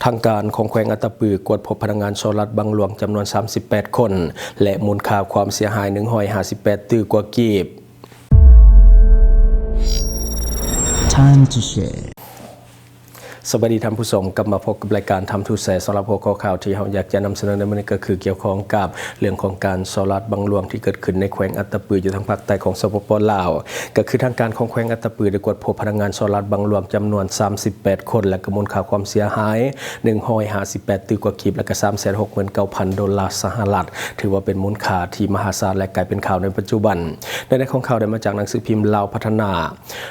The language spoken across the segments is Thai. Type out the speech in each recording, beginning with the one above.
ทางการของแขวงอัตตปือกวดพบพนักงานโซลัดบางหลวงจำนวน38คนและมูลค่าความเสียหาย158ตื้อกว่ากีบ Time to shareสวัสดีท่านผู้ชมกลับมาพบกับรายการทำทูแสสำหรับหัวข้อข่าวที่เราอยากจะนำเสนอในวันนี้ก็คือเกี่ยวข้องกับเรื่องของการโซลัดบางหลวงที่เกิดขึ้นในแขวงอัตตปืออยู่ทางภาคใต้ของสปป.ลาวก็คือทางการของแขวงอัตตปือได้กวดพบพนักงานโซลัดบางหลวงจำนวน38คนและมูลค่าความเสียหาย158ตื้อกว่ากีบและก็369,000 ดอลลาร์สหรัฐถือว่าเป็นมูลค่าที่มหาศาลและกลายเป็นข่าวในปัจจุบันในของข่าวได้มาจากหนังสือพิมพ์ลาวพัฒนา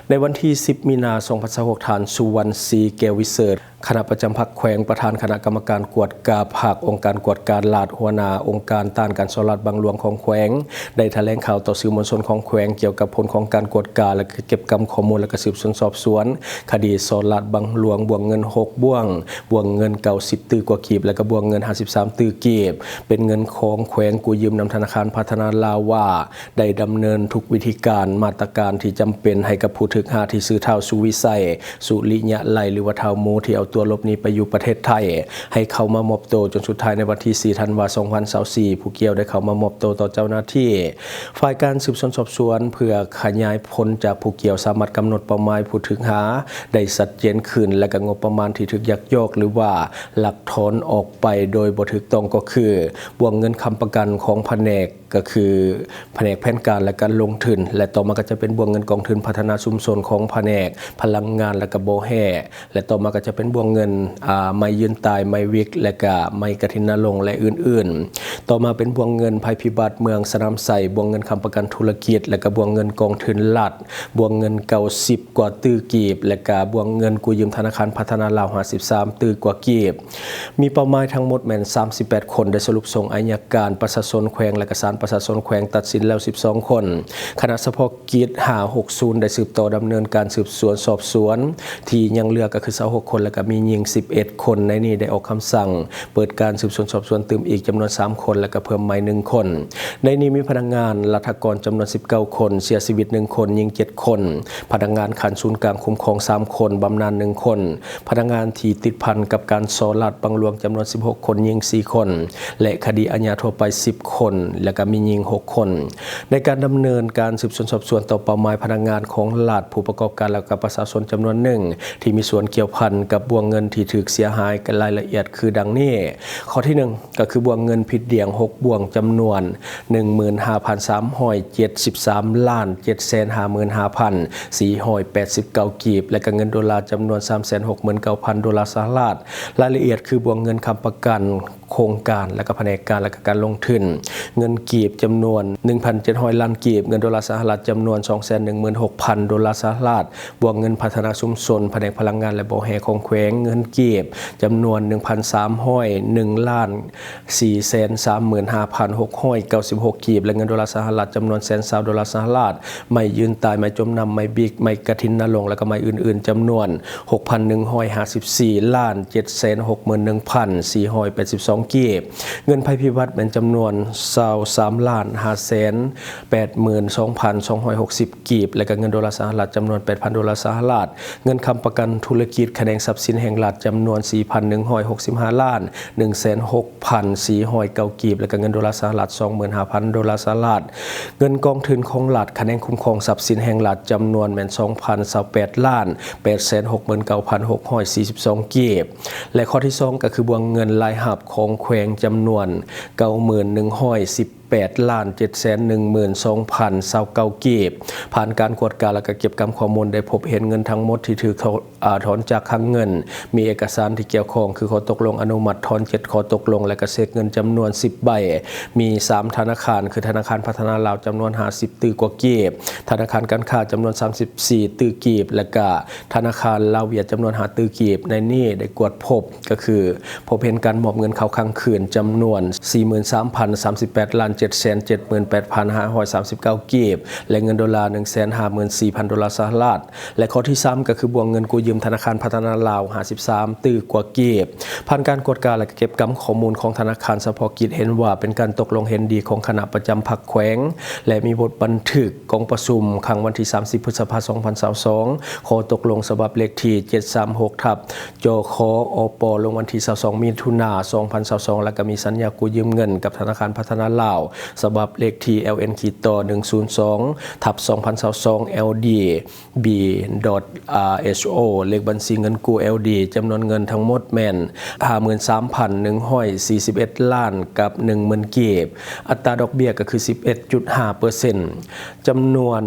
ในวันที่10 มีนาคม 2026 ทานสุวรรณศรีแก้ววิเศษคณะประจำพรรคแขวงประธานคณะกรรมการกวดกาภาคองค์การกวดการลาดหัวหน้าองค์การต้านการโซลัดบางหลวงของแขวงได้แถลงข่าวต่อสื่อมวลชนของแขวงเกี่ยวกับผลของการกวดกาและเก็บกำข้อมูลและสืบสวนสอบสวนคดีโซลัดบางหลวงบวงเงิน6บ่วงเงิน90ตื้อกว่ากีบและก็บวงเงิน53ตื้อกีบเป็นเงินของแขวงกู้ยืมนำธนาคารพัฒนาลาวว่าได้ดำเนินทุกวิธีการมาตรการที่จำเป็นให้กับผู้ถูกหาที่ซื้อเท่าสุวิสัยสุริยะไลหรือว่าเท่าโมที่เอาตัวหลบหนีไปอยู่ประเทศไทยให้เข้ามามอบตัวจนสุดท้ายในวันที่4 ธันวาคม 2024ผู้เกี่ยวได้เข้ามามอบตัวต่อเจ้าหน้าที่ฝ่ายการสืบสวนสอบสวนเพื่อขยายผลจากผู้เกี่ยวสามารถกำหนดเป้าหมายผู้ถูกหาได้ชัดเจนขึ้นและก็งบประมาณที่ถูกยักยอกหรือว่าหลักถอนออกไปโดยบ่ถูกต้องก็คือบวงเงินค้ำประกันของแผนกก็คือแผนกแผนการและการลงทุนและต่อมาก็จะเป็นบวงเงินกองทุนพัฒนาชุมชนของแผนกพลังงานและก็โบแห่และต่อมาก็จะเป็นบวงเงินไม่ยืนตายไม่วิกและก็ไม่กฐินลงและอื่นๆต่อมาเป็นบวงเงินภัยพิบัติเมืองสนามไส่บวงเงินค้ำประกันธุรกิจและก็บวงเงินกองทุนรัฐบวงเงิน90กว่าตื้อกีบและก็บวงเงินกู้ยืมธนาคารพัฒนาลาว53ตื้อกว่ากีบมีเป้าหมายทั้งหมดแม่น38คนได้สรุปส่งอัยการประชาชนแขวงและก็ศาลประชาชนแขวงตัดสินแล้ว12คนคณะเฉพาะกิจ560ได้สืบต่อดำเนินการสืบสวนสอบสวนที่ยังเหลือก็คือ26คนและก็มีหญิง11คนในนี้ได้ออกคำสั่งเปิดการสืบสวนสอบสวนเติมอีกจำนวน3คนและก็เพิ่มใหม่1คนในนี้มีพนักงานรัฐกรจำนวน19คนเสียชีวิต1คนยิง7คนพนักงานขันศูนย์กลางคุ้มครอง3คนบำนาญ1คนพนักงานที่ติดพันกับการโซลัดบางหลวงจำนวน16คนยิง4คนและคดีอาญาทั่วไป10คนและก็มียิง6คนในการดำเนินการสืบสวนสอบสวนต่อเป้าหมายพนักงานของรัฐผู้ประกอบการและก็ประชาชนจำนวนหนึ่งที่มีส่วนเกี่ยวพันกับบวงเงินที่ถูกเสียหายกันรายละเอียดคือดังนี้ข้อที่1ก็คือบวงเงินผิดเดี่ยง6บวงจำนวน 15,373 ล้าน 755,489 กีบและก็เงินดอลลาร์จำนวน 369,000 ดอลลาร์สหรัฐรายละเอียดคือบวงเงินค้ำประกันโครงการและก็แผนกการและก็การลงทุนเงินกีบจำนวน 1,700 ล้านกีบเงินดอลลาร์สหรัฐจำนวน 216,000 ดอลลาร์สหรัฐบวกเงินพัฒนาชุมชนแผนกพลังงานและบ่อแห่ของแขวงเงินกีบจำนวน 1,301 ล้าน 435,696 กีบและเงินดอลลาร์สหรัฐจำนวน120,000 ดอลลาร์สหรัฐไม่ยืนตายไม่จมน้ำไม่บิกไม่กฐินลงและก็ไม่อื่นๆจำนวน 6,154 ล้าน 761,482 กีบเงินภัยพิบัติเป็นจำนวน23ล้าน 582,260 กีบและก็เงินดอลลาร์สหรัฐจำนวน 8,000 ดอลลาร์สหรัฐเงินค้ำประกันธุรกิจแขนงทรัพย์สินแห่งรัฐจำนวน 4,165 ล้าน 106,409 กีบและก็เงินดอลลาร์สหรัฐ 25,000 ดอลลาร์สหรัฐเงินกองทุนของรัฐแขนงคุ้มครองทรัพย์สินแห่งรัฐจำนวนแม่น 2,028 ล้าน 869,642 กีบและข้อที่2ก็คือบวงเงินรายหับของแขวงจำนวน 91,118 ล้าน 712,229 กีบผ่านการกวดการและก็เก็บกำข้อมูลได้พบเห็นเงินทั้งหมดที่ถูกถอนจากคลังเงินมีเอกสารที่เกี่ยวข้องคือข้อตกลงอนุมัติถอน7ข้อตกลงและก็เช็คเงินจำนวน10ใบมี3ธนาคารคือธนาคารพัฒนาลาวจำนวน50ตื้อกว่ากีบธนาคารการค้าจำนวน34ตื้อกีบและก็ธนาคารลาวเวียดจำนวน5ตื้อกีบในนี้ได้กวดพบก็คือพบเห็นการมอบเงินเข้าคลังคืนจำนวน 43,038 ล้าน 778,539 กีบและเงินดอลลาร์ 154,000 ดอลลาร์สหรัฐและข้อที่3ก็คือบวกเงินกู้ยืมธนาคารพัฒนาลาว53ตื้อกว่ากีบผ่านการกวดการและเก็บกำข้อมูลของธนาคารเฉพาะกิจเห็นว่าเป็นการตกลงเห็นดีของคณะประจำพรรคแขวงและมีบทบันทึกกองประชุมครั้งวันที่30 พฤษภาคม 2022ข้อตกลงฉบับเลขที่736/จคอปลงวันที่22 มิถุนายน 2022และก็มีสัญญากู้ยืมเงินกับธนาคารพัฒนาลาวฉบับเลขที่ LN-102/2022 LD B.RHO เลขบัญชีเงินกู้ LD จำนวนเงินทั้งหมดแม่น 53,141 ล้านกับ 10,000 กีบอัตราดอกเบี้ยก็คือ 11.5% จำนวน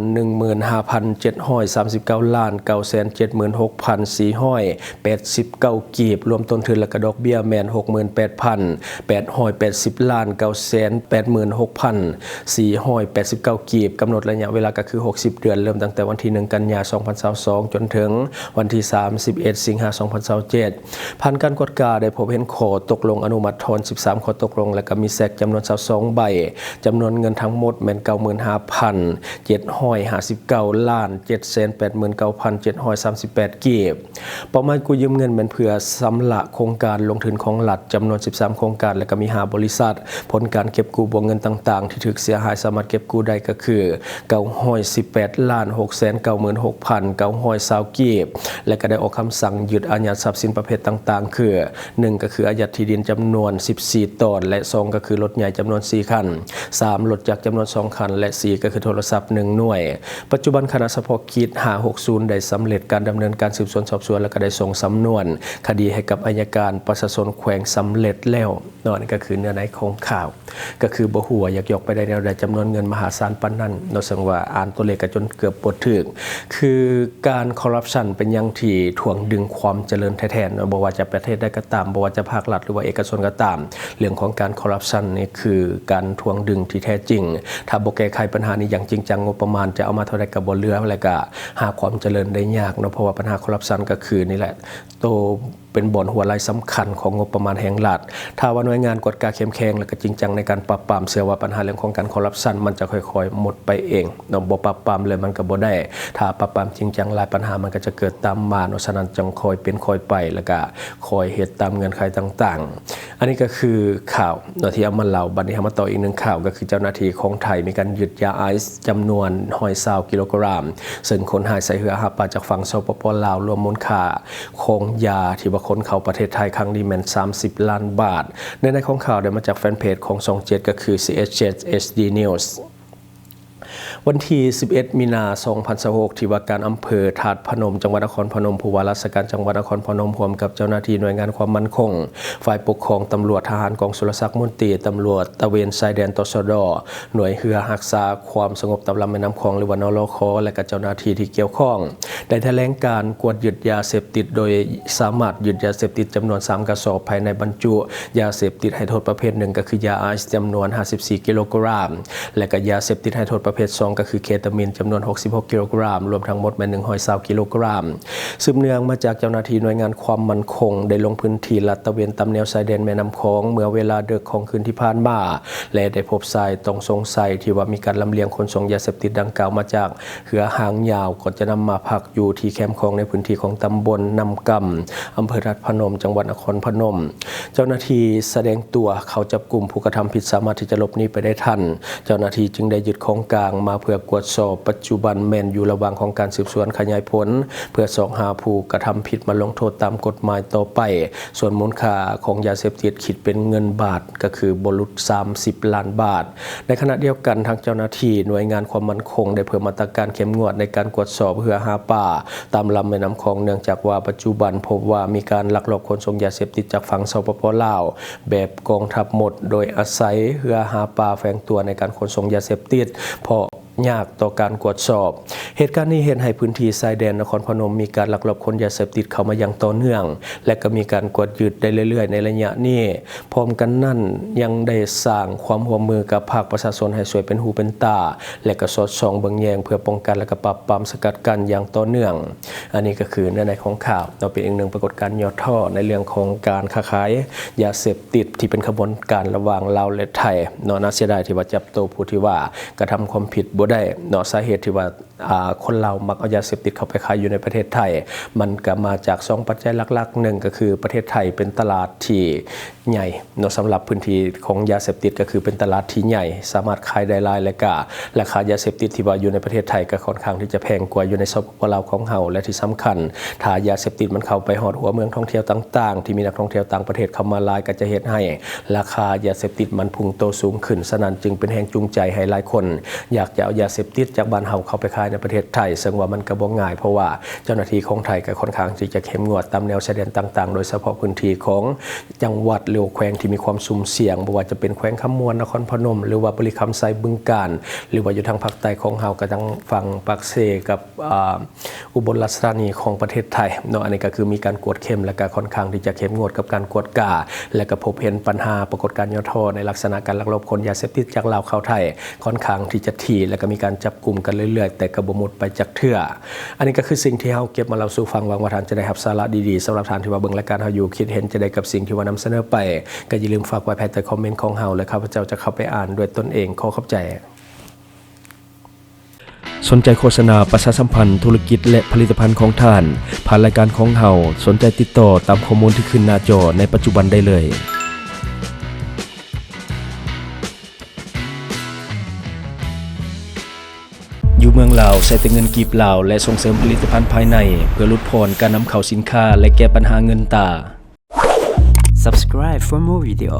15,739 ล้าน 976,489 กีบรวมต้นทุนและก็ดอกเบี้ยแม่น 68,880 ล้าน 986,489 กีบกำหนดระยะเวลาก็คือ60 เดือนเริ่มตั้งแต่วันที่1 กันยายน 2022จนถึงวันที่31 สิงหาคม 2027ผ่านการกวดการได้พบเห็นข้อตกลงอนุมัติทอน13ข้อตกลงและก็มีแซกจำนวน22ใบจำนวนเงินทั้งหมดแม่น 95,759 ล้าน 789,738 กีบเป้าหมายกู้ยืมเงินเป็นเพื่อสำละโครงการลงทุนของรัฐจำนวน13โครงการและก็มี5บริษัทผลการเก็บกู้บวกเงินต่างๆที่ถูกเสียหายสามารถเก็บกู้ได้ก็คือ918,696,920 กีบและก็ได้ออกคำสั่งยึดอายัดทรัพย์สินประเภทต่างๆคือ1ก็คืออายัดที่ดินจำนวน14ตนและ2ก็คือรถใหญ่จำนวน4คัน3รถจักรจำนวน2คันและ4ก็คือโทรศัพท์1หน่วยปัจจุบันคณะเฉพาะกิจ560ได้สำเร็จการดำเนินการสืบสวนสอบสวนและก็ได้ส่งสำนวนคดีให้กับอัยการประชาชนแขวงสำเร็จแล้วนี่ก็คือเนื้อในของข่าวก็คือบ่หัวอยากยกไปได้แนวใดจำนวนเงินมหาศาลปานนั้นเราสังว่าอ่านตัวเลขกันจนเกือบปวดถึงคือการคอร์รัปชันเป็นอย่างที่ถ่วงดึงความเจริญแท้ๆบ่ว่าจะประเทศใดก็ตามบ่ว่าจะภาครัฐหรือว่าเอกชนก็ตามเรื่องของการคอร์รัปชันนี่คือการถ่วงดึงที่แท้จริงถ้าบ่แก้ไขปัญหานี้อย่างจริงจังงบประมาณจะเอามาเท่าใดก็บ่เหลือแล้วก็หาความเจริญได้ยากเพราะว่าปัญหาคอร์รัปชันก็คือนี่แหละโตเป็นบ่อนหัวไหล่สำคัญของงบประมาณแห่งรัฐถ้าว่าหน่วยงานกวดการเข้มแข็งและก็จริงจังในการปราบปรามเชื่อว่าปัญหาเรื่องของการคอร์รัปชันมันจะค่อยๆหมดไปเองบ่ปราบปรามเลยมันก็บ่ได้ถ้าปราบปรามจริงจังหลายปัญหามันก็จะเกิดตามมาฉะนั้นจังคอยเป็นคอยไปแล้วก็คอยเหตุตามเงื่อนไขต่างๆอันนี้ก็คือข่าวที่เอามาเล่าบัดนี้มาต่ออีกหนึ่งข่าวก็คือเจ้าหน้าที่ของไทยมีการยึดยาไอซ์จำนวน120 กิโลกรัมซึ่งคนหายใส่เรือหาปลาจากฝั่งสปป.ลาวรวมมูลค่าของยาที่ว่าคนเข้าประเทศไทยครั้งนี้แม่น30 ล้านบาทในของข่าวได้มาจากแฟนเพจของช่อง7ก็คือ CS7 HD Newsวันที่11 มีนาคม 2026ที่ว่าการอำเภอถาดพนมจังหวัดนครพนมผู้ว่าราชการจังหวัดนครพนมร่วมกับเจ้าหน้าที่หน่วยงานความมั่นคงฝ่ายปกครองตำรวจทหารกองสุรศักดิ์มนตรีตำรวจตระเวนชายแดนตชดหน่วยเรือรักษาความสงบตามลำแม่น้ำคลองหรือว่านรคและก็เจ้าหน้าที่ที่เกี่ยวข้องได้แถลงการกวดยึดยาเสพติดโดยสามารถยึดยาเสพติดจำนวน3กระสอบภายในบรรจุยาเสพติดให้โทษประเภท1ก็คือยาไอซ์จำนวน54 กิโลกรัมและก็ยาเสพติดให้โทษประเภท2ก็คือเคตามีนจำนวน66 กิโลกรัมรวมทั้งหมดเป็น120 กิโลกรัมสืบเนื่องมาจากเจ้าหน้าที่หน่วยงานความมั่นคงได้ลงพื้นที่ลาดตระเวนตามแนวชายแดนแม่น้ำโขงเมื่อเวลาดึกของคืนที่ผ่านมาและได้พบชายต้องสงสัยที่ว่ามีการลำเลียงขนส่งยาเสพติดดังกล่าวมาจากเรือหางยาวก่อนจะนำมาพักอยู่ที่แคมป์ของในพื้นที่ของตำบลนำกำอำเภอถาดพนมจังหวัดนครพนมเจ้าหน้าที่แสดงตัวเขาจับกลุ่มผู้กระทำผิดสามารถที่จะหลบหนีไปได้ทันเจ้าหน้าที่จึงได้ยึดของกลางมาเพื่อกวดสอบปัจจุบันแม่นอยู่ระหว่างของการสืบสวนขยายผลเพื่อสอบหาผู้กระทำผิดมาลงโทษตามกฎหมายต่อไปส่วนมูลค่าของยาเสพติดคิดเป็นเงินบาทก็คือบรุษ30 ล้านบาทในขณะเดียวกันทางเจ้าหน้าที่หน่วยงานความมั่นคงได้เพิ่มมาตรการเข้มงวดในการกวดสอบเพื่อหาป่าตามลำแม่น้ำคลองเนื่องจากว่าปัจจุบันพบว่ามีการลักลอบขนส่งยาเสพติดจากฝั่งสปป.ลาวแบบกองทัพหมดโดยอาศัยเรือหาป่าแฝงตัวในการขนส่งยาเสพติดเพราะ ยากต่อการกวดสอบเหตุการณ์นี้เห็นให้พื้นที่ชายแดนนครพนมมีการลักลอบขนยาเสพติดเข้ามาอย่างต่อเนื่องและก็มีการกวดยึดได้เรื่อยๆในระยะนี้พร้อมกันนั้นยังได้สร้างความร่วมมือกับภาคประชาชนให้ช่วยเป็นหูเป็นตาและก็สอดส่องเบิ่งแยงเพื่อป้องกันและก็ปราบปรามสกัดกั้นอย่างต่อเนื่องอันนี้ก็คือในของข่าวเราเป็นอีกหนึ่งปรากฏการณ์ย่อท่อในเรื่องของการค้าขายยาเสพติดที่เป็นขบวนการระหว่างลาวและไทยเนาะน่าเสียดายที่ว่าจับตัวผู้ที่ว่ากระทำความผิดบ่ได้เนาะสาเหตุที่ว่าคนลาวมักเอายาเสพติดเข้าไปขายอยู่ในประเทศไทยมันก็มาจาก2ปัจจัยหลักๆหนึ่งก็คือประเทศไทยเป็นตลาดที่ใหญ่เนาะสำหรับพื้นที่ของยาเสพติดก็คือเป็นตลาดที่ใหญ่สามารถขายได้หลายและก็ราคายาเสพติดที่ว่าอยู่ในประเทศไทยก็ค่อนข้างที่จะแพงกว่าอยู่ในสปปลาวของเฮาและที่สำคัญถ้ายาเสพติดมันเข้าไปฮอดหัวเมืองท่องเที่ยวต่างๆที่มีนักท่องเที่ยวต่างประเทศเข้ามาหลายก็จะเฮ็ดให้ราคายาเสพติดมันพุ่งโตสูงขึ้นฉะนั้นจึงเป็นแรงจูงใจให้หลายคนอยากจะเอายาเสพติดจากบ้านเฮาเข้าไปขายในประเทศไทยซึ่งว่ามันก็บ่ง่ายเพราะว่าเจ้าหน้าที่ของไทยก็ค่อนข้างที่จะเข้มงวดตามแนวชายแดนต่างๆโดยเฉพาะพื้นที่ของจังหวัดหรือแขวงที่มีความสุ่มเสี่ยงบ่ว่าจะเป็นแขวงคำมวนนครพนมหรือว่าบริคำไซบึงกาฬหรือว่าอยู่ทางภาคใต้ของเฮาก็ทางฝั่งปากเซกับอุบลราชธานีของประเทศไทยเนาะอันนี้ก็คือมีการกวดเข้มและก็ค่อนข้างที่จะเข้มงวดกับการกวดกาและก็พบเห็นปัญหาปรากฏการณ์ย่อท่อในลักษณะการลักลอบขนยาเสพติดจากลาวเข้าไทยค่อนข้างที่จะถี่และก็มีการจับกลุ่มกันเรื่อยๆแต่ก็บ่หมดไปจากเทื่ออันนี้ก็คือสิ่งที่เฮาเก็บมาเล่าสู่ฟังหวังว่าท่านจะได้รับสาระดีๆสำหรับท่านที่ว่าเบิ่งรายการเฮาอยู่คิดเห็นจะได้กับสิ่งที่ว่านำเสนอไปก็อย่าลืมฝากไว้ภายใต้คอมเมนต์ของเฮาและข้าพเจ้าจะเข้าไปอ่านด้วยตนเองขอขอบใจสนใจโฆษณาประชาสัมพันธ์ธุรกิจและผลิตภัณฑ์ของท่านผ่านรายการของเฮาสนใจติดต่อตามข้อมูลที่ขึ้นหน้าจอในปัจจุบันได้เลยอยู่เมืองลาวใช้แต่เงินกีบลาวและส่งเสริมผลิตภัณฑ์ภายในเพื่อลดผ่อนการนำเข้าสินค้าและแก้ปัญหาเงินตรา Subscribe for more video.